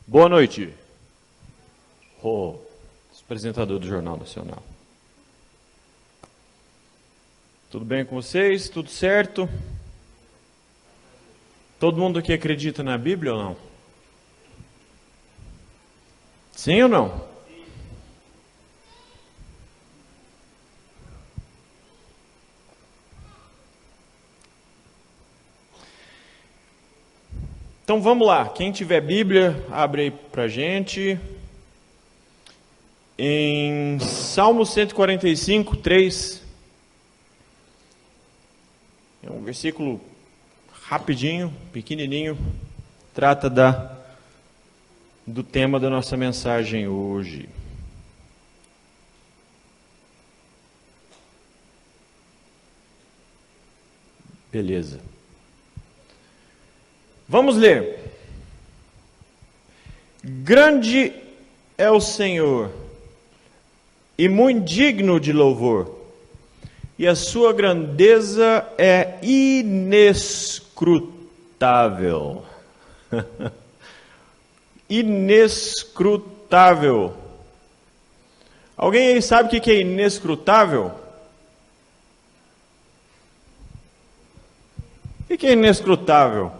Boa noite. Apresentador do Jornal Nacional. Tudo bem com vocês? Tudo certo? Todo mundo aqui acredita na Bíblia ou não? Sim ou não? Então vamos lá, quem tiver Bíblia, abre aí pra gente. Em Salmo 145, 3. É um versículo rapidinho, pequenininho. Trata do tema da nossa mensagem hoje. Beleza. Vamos ler. Grande é o Senhor, e muito digno de louvor, e a sua grandeza é inescrutável. Inescrutável. Alguém aí sabe o que é inescrutável? O que é inescrutável?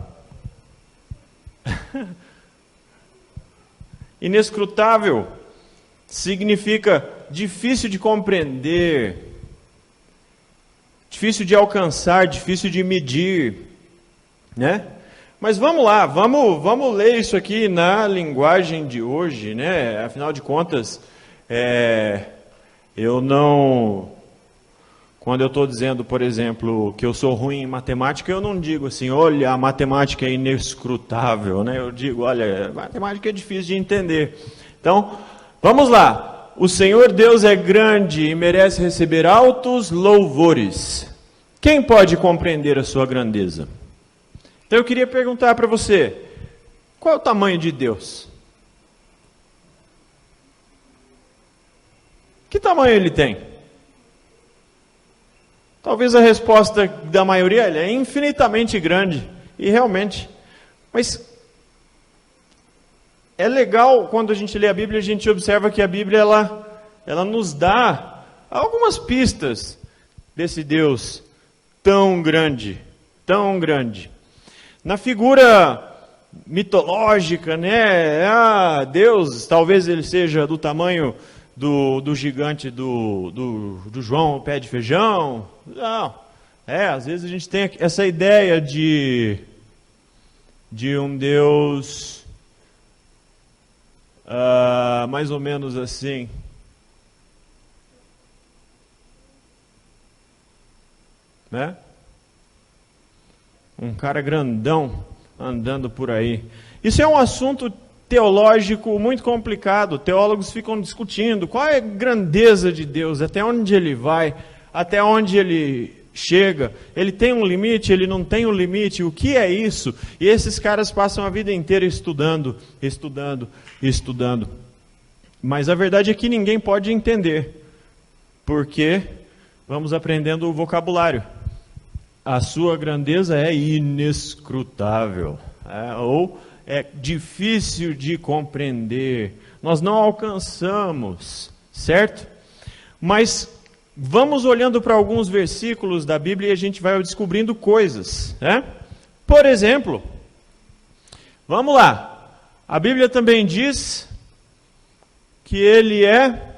Inescrutável significa difícil de compreender, difícil de alcançar, difícil de medir, né? Mas vamos lá, vamos ler isso aqui na linguagem de hoje, né? Afinal de contas, quando eu estou dizendo, por exemplo, que eu sou ruim em matemática, eu não digo assim, olha, a matemática é inescrutável, né? Eu digo, olha, a matemática é difícil de entender. Então, vamos lá. O Senhor Deus é grande e merece receber altos louvores. Quem pode compreender a sua grandeza? Então eu queria perguntar para você, qual é o tamanho de Deus? Que tamanho ele tem? Talvez a resposta da maioria é infinitamente grande, e realmente. Mas é legal quando a gente lê a Bíblia, a gente observa que a Bíblia ela nos dá algumas pistas desse Deus tão grande, tão grande. Na figura mitológica, né? Deus, talvez ele seja do tamanho do gigante do João, o pé de feijão. Não. Às vezes a gente tem essa ideia de um Deus mais ou menos assim. Né? Um cara grandão andando por aí. Isso é um assunto teológico muito complicado. Teólogos ficam discutindo qual é a grandeza de Deus, até onde ele vai, até onde ele chega. Ele tem um limite, ele não tem um limite. O que é isso? E esses caras passam a vida inteira estudando. Mas a verdade é que ninguém pode entender, porque vamos aprendendo o vocabulário. A sua grandeza é inescrutável, ou é difícil de compreender. Nós não alcançamos, certo? Mas vamos olhando para alguns versículos da Bíblia e a gente vai descobrindo coisas, né? Por exemplo, vamos lá. A Bíblia também diz que ele é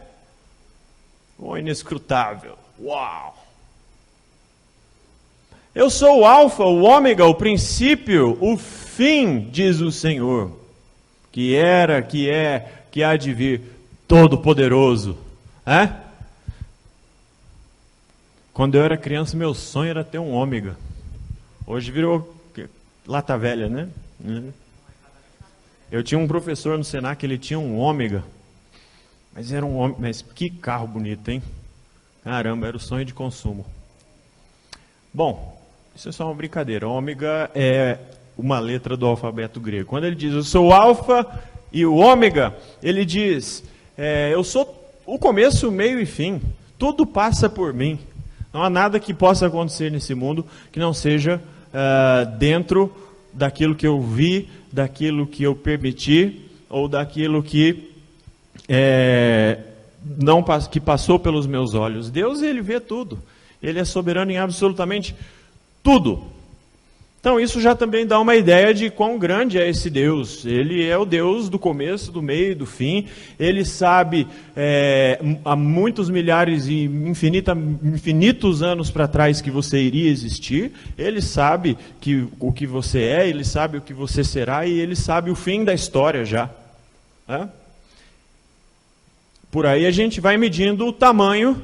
inescrutável. Uau! Eu sou o alfa, o ômega, o princípio, o fim, diz o Senhor, que era, que é, que há de vir, todo-poderoso. Quando eu era criança, meu sonho era ter um ômega. Hoje virou lata velha, né? Eu tinha um professor no Senac, ele tinha um ômega. Mas era um ômega, mas que carro bonito, hein? Caramba, era o sonho de consumo. Bom, isso é só uma brincadeira. Ômega é uma letra do alfabeto grego. Quando ele diz, eu sou o alfa e o ômega, ele diz, eu sou o começo, o meio e fim. Tudo passa por mim. Não há nada que possa acontecer nesse mundo que não seja dentro daquilo que eu vi, daquilo que eu permiti, ou daquilo que que passou pelos meus olhos. Deus, ele vê tudo. Ele é soberano em absolutamente tudo. Então isso já também dá uma ideia de quão grande é esse Deus. Ele é o Deus do começo, do meio e do fim. Ele sabe há muitos milhares e infinitos anos para trás que você iria existir. Ele sabe o que você é, ele sabe o que você será e ele sabe o fim da história já. Por aí a gente vai medindo o tamanho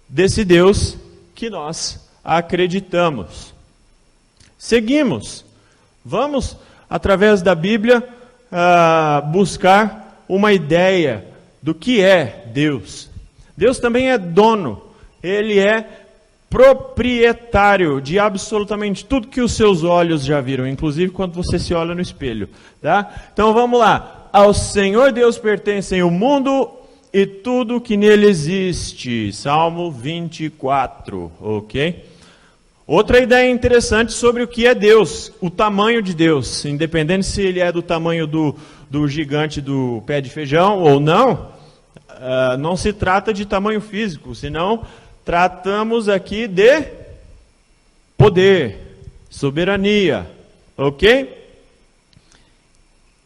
desse Deus que nós acreditamos. Seguimos. Vamos, através da Bíblia, buscar uma ideia do que é Deus. Deus também é dono. Ele é proprietário de absolutamente tudo que os seus olhos já viram, inclusive quando você se olha no espelho. Tá? Então vamos lá. Ao Senhor Deus pertencem o mundo e tudo que nele existe. Salmo 24, ok? Outra ideia interessante sobre o que é Deus, o tamanho de Deus, independente se ele é do tamanho do gigante do pé de feijão ou não, não se trata de tamanho físico, senão tratamos aqui de poder, soberania, ok?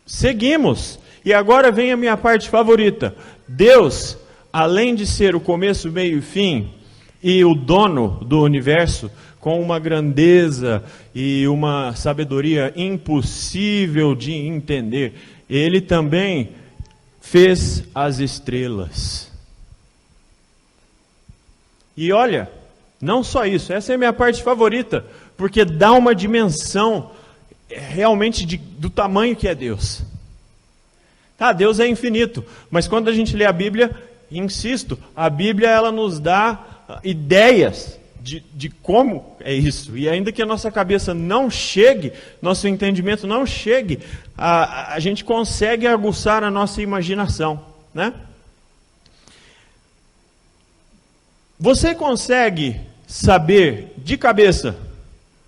Seguimos, e agora vem a minha parte favorita. Deus, além de ser o começo, meio e fim, e o dono do universo, com uma grandeza e uma sabedoria impossível de entender, ele também fez as estrelas. E olha, não só isso, essa é a minha parte favorita, porque dá uma dimensão realmente do tamanho que é Deus. Tá, Deus é infinito, mas quando a gente lê a Bíblia, insisto, a Bíblia ela nos dá ideias de como é isso. E ainda que a nossa cabeça não chegue, nosso entendimento não chegue, a gente consegue aguçar a nossa imaginação, né? Você consegue saber de cabeça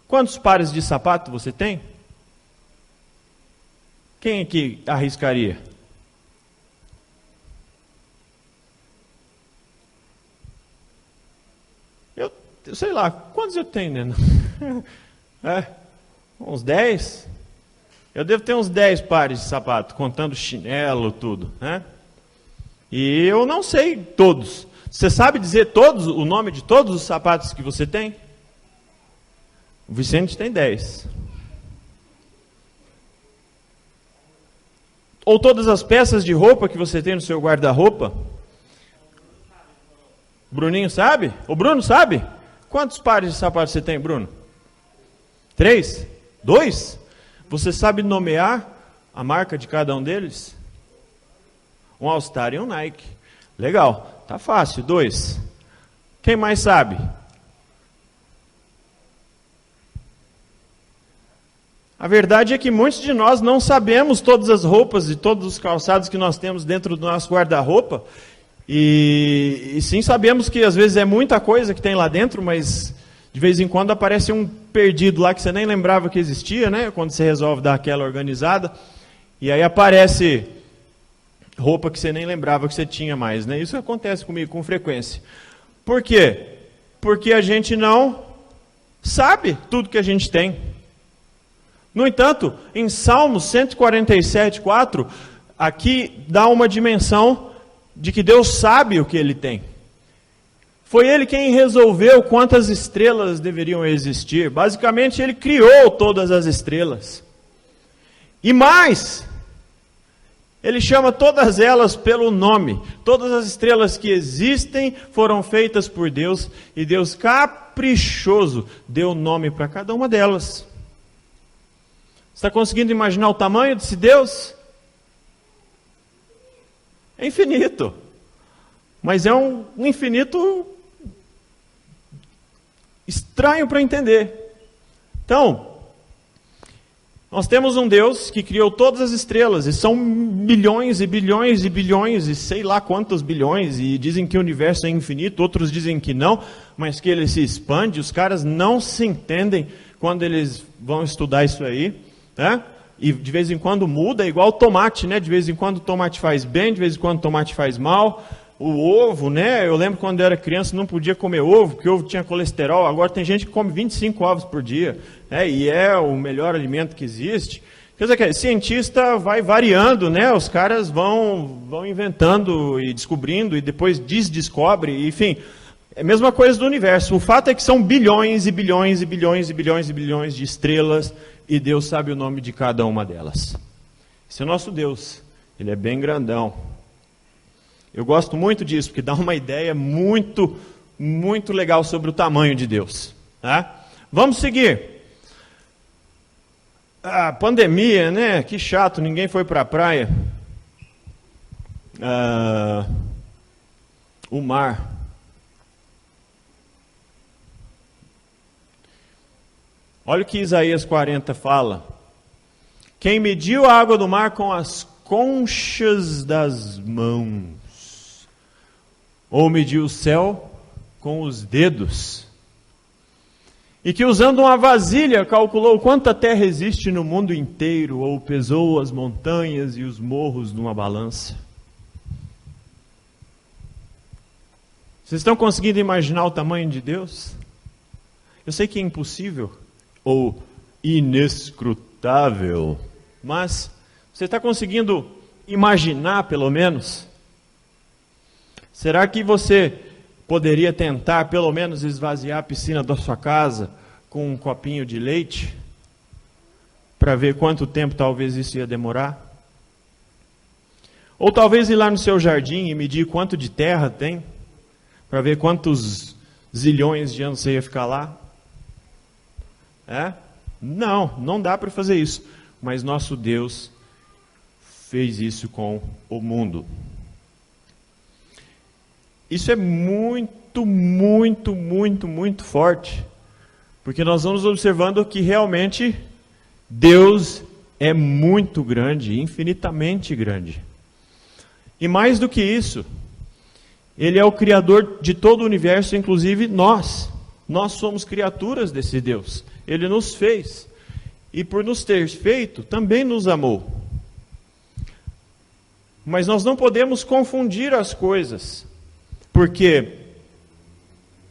quantos pares de sapato você tem? Quem aqui arriscaria? Eu sei lá, quantos eu tenho, né? Uns 10? Eu devo ter uns 10 pares de sapato, contando chinelo, tudo, né? E eu não sei todos. Você sabe dizer todos, o nome de todos os sapatos que você tem? O Vicente tem 10. Ou todas as peças de roupa que você tem no seu guarda-roupa? Bruninho sabe? O Bruno sabe? Quantos pares de sapatos você tem, Bruno? 3? 2? Você sabe nomear a marca de cada um deles? Um All Star e um Nike. Legal, tá fácil. 2. Quem mais sabe? A verdade é que muitos de nós não sabemos todas as roupas e todos os calçados que nós temos dentro do nosso guarda-roupa. E sim, sabemos que às vezes é muita coisa que tem lá dentro, mas de vez em quando aparece um perdido lá que você nem lembrava que existia, né? Quando você resolve dar aquela organizada, e aí aparece roupa que você nem lembrava que você tinha mais, né? Isso acontece comigo com frequência. Por quê? Porque a gente não sabe tudo que a gente tem. No entanto, em Salmos 147:4, aqui dá uma dimensão de que Deus sabe o que Ele tem. Foi Ele quem resolveu quantas estrelas deveriam existir. Basicamente, Ele criou todas as estrelas. E mais, Ele chama todas elas pelo nome. Todas as estrelas que existem foram feitas por Deus, e Deus, caprichoso, deu nome para cada uma delas. Está conseguindo imaginar o tamanho desse Deus? É infinito, mas é um infinito estranho para entender. Então, nós temos um Deus que criou todas as estrelas, e são bilhões e bilhões e bilhões, e sei lá quantos bilhões, e dizem que o universo é infinito, outros dizem que não, mas que ele se expande. Os caras não se entendem quando eles vão estudar isso aí, né? E de vez em quando muda, é igual o tomate, né? De vez em quando o tomate faz bem, de vez em quando o tomate faz mal. O ovo, né? Eu lembro quando eu era criança não podia comer ovo, porque o ovo tinha colesterol. Agora tem gente que come 25 ovos por dia, né? E é o melhor alimento que existe. Quer dizer, cientista vai variando, né? Os caras vão inventando e descobrindo, e depois descobre, enfim. É a mesma coisa do universo. O fato é que são bilhões e bilhões e bilhões e bilhões e bilhões de estrelas, e Deus sabe o nome de cada uma delas. Esse é o nosso Deus. Ele é bem grandão. Eu gosto muito disso, porque dá uma ideia muito, muito legal sobre o tamanho de Deus. Tá? Vamos seguir. A pandemia, né? Que chato, ninguém foi para a praia. O mar. Olha o que Isaías 40 fala. Quem mediu a água do mar com as conchas das mãos, ou mediu o céu com os dedos, e que usando uma vasilha calculou quanta terra existe no mundo inteiro, ou pesou as montanhas e os morros numa balança. Vocês estão conseguindo imaginar o tamanho de Deus? Eu sei que é impossível, ou inescrutável, mas você está conseguindo imaginar pelo menos? Será que você poderia tentar pelo menos esvaziar a piscina da sua casa com um copinho de leite? Para ver quanto tempo talvez isso ia demorar? Ou talvez ir lá no seu jardim e medir quanto de terra tem? Para ver quantos zilhões de anos você ia ficar lá? Não dá para fazer isso. Mas nosso Deus fez isso com o mundo. Isso é muito, muito, muito, muito forte. Porque nós vamos observando que realmente Deus é muito grande, infinitamente grande. E mais do que isso, Ele é o Criador de todo o universo, inclusive nós. Nós somos criaturas desse Deus. Ele nos fez. E por nos ter feito, também nos amou. Mas nós não podemos confundir as coisas. Porque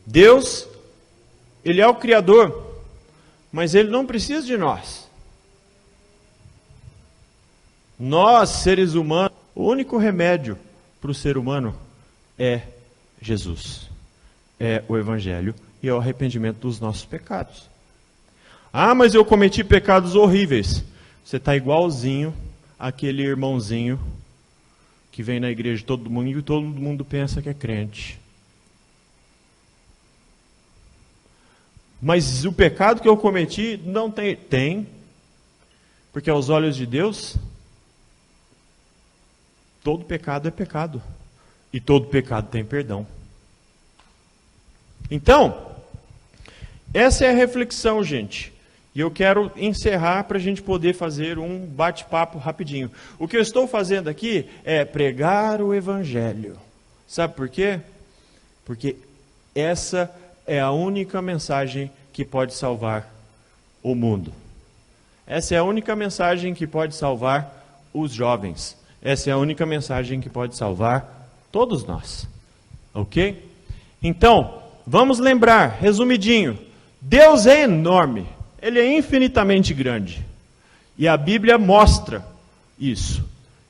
Deus, Ele é o Criador, mas Ele não precisa de nós. Nós, seres humanos, o único remédio para o ser humano é Jesus. É o Evangelho e é o arrependimento dos nossos pecados. Mas eu cometi pecados horríveis. Você está igualzinho àquele irmãozinho que vem na igreja todo domingo e todo mundo pensa que é crente. Mas o pecado que eu cometi não tem. Tem. Porque aos olhos de Deus, todo pecado é pecado. E todo pecado tem perdão. Então, essa é a reflexão, gente. E eu quero encerrar para a gente poder fazer um bate-papo rapidinho. O que eu estou fazendo aqui é pregar o Evangelho. Sabe por quê? Porque essa é a única mensagem que pode salvar o mundo. Essa é a única mensagem que pode salvar os jovens. Essa é a única mensagem que pode salvar todos nós. Ok? Então, vamos lembrar, resumidinho. Deus é enorme. Ele é infinitamente grande. E a Bíblia mostra isso.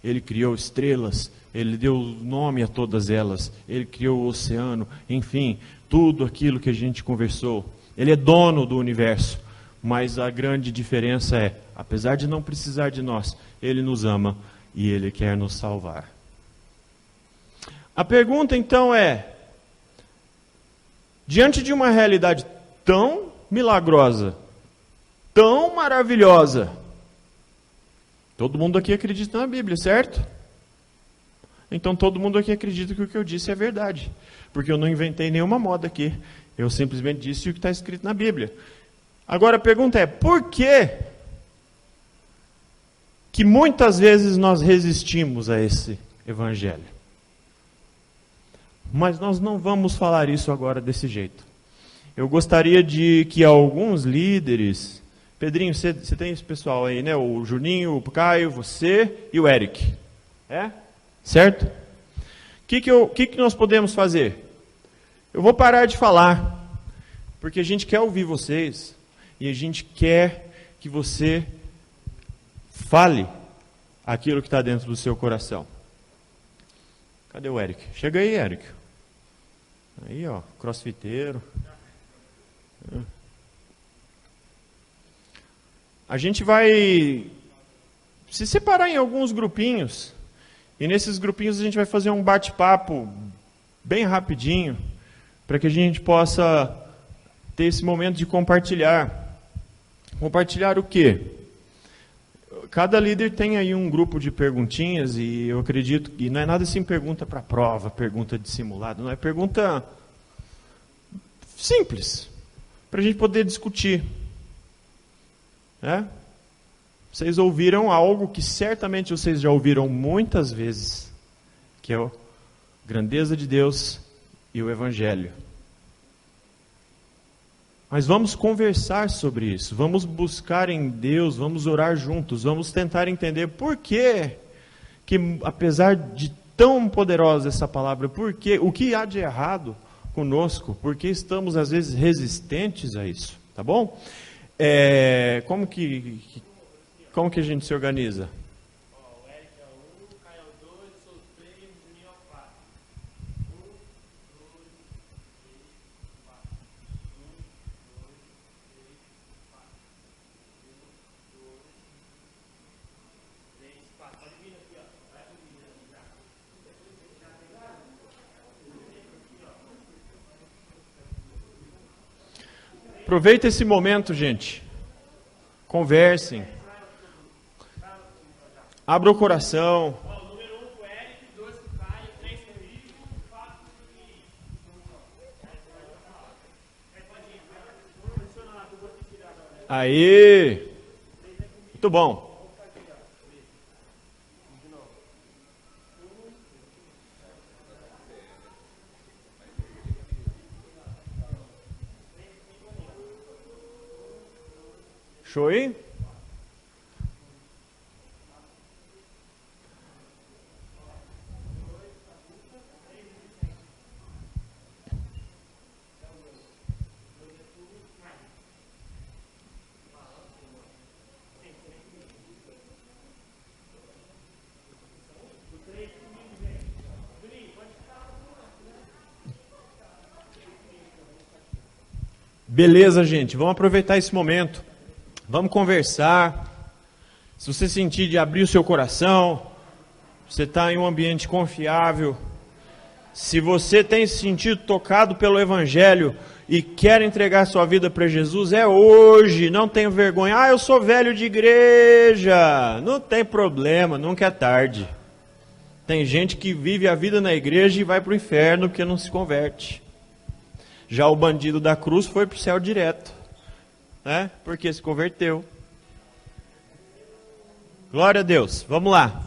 Ele criou estrelas, Ele deu nome a todas elas, Ele criou o oceano, enfim, tudo aquilo que a gente conversou. Ele é dono do universo. Mas a grande diferença é, apesar de não precisar de nós, Ele nos ama e Ele quer nos salvar. A pergunta então é, diante de uma realidade tão milagrosa, tão maravilhosa, todo mundo aqui acredita na Bíblia, certo? Então todo mundo aqui acredita que o que eu disse é verdade, porque eu não inventei nenhuma moda aqui, eu simplesmente disse o que está escrito na Bíblia. Agora a pergunta é, por que muitas vezes nós resistimos a esse Evangelho? Mas nós não vamos falar isso agora desse jeito. Eu gostaria de que alguns líderes, Pedrinho, você tem esse pessoal aí, né? O Juninho, o Caio, você e o Eric. É? Certo? O que nós podemos fazer? Eu vou parar de falar, porque a gente quer ouvir vocês e a gente quer que você fale aquilo que está dentro do seu coração. Cadê o Eric? Chega aí, Eric. Aí, ó, crossfiteiro. A gente vai se separar em alguns grupinhos. E nesses grupinhos a gente vai fazer um bate-papo bem rapidinho, para que a gente possa ter esse momento de compartilhar. Compartilhar o quê? Cada líder tem aí um grupo de perguntinhas, e eu acredito que não é nada assim pergunta para prova, pergunta de simulado, não é pergunta simples, para a gente poder discutir. Vocês ouviram algo que certamente vocês já ouviram muitas vezes, que é a grandeza de Deus e o Evangelho. Mas vamos conversar sobre isso, vamos buscar em Deus, vamos orar juntos, vamos tentar entender por que, apesar de tão poderosa essa palavra, o que há de errado conosco, por que estamos às vezes resistentes a isso, tá bom? Como que a gente se organiza? O Eric é o 1, o Caio é o 2, eu sou o 3, o Juninho é o 4. 1, 2, 3, 4. 1, 2, 3, 4. 1, 2, 3, 4. Pode vir aqui, ó. Vai subir aqui já. Aproveita esse momento, gente. Conversem. Abra o coração. O número 1 pro Eric, 2 pro Caio, 3 pro Rico, 4 pro Juninho. Aê! Muito bom. Show aí? Beleza, gente. Vamos aproveitar esse momento. Vamos conversar. Se você sentir de abrir o seu coração, você está em um ambiente confiável. Se você tem se sentido tocado pelo Evangelho e quer entregar sua vida para Jesus, é hoje. Não tenha vergonha. Eu sou velho de igreja. Não tem problema, nunca é tarde. Tem gente que vive a vida na igreja e vai para o inferno porque não se converte. Já o bandido da cruz foi para o céu direto, né? Porque se converteu. Glória a Deus. Vamos lá.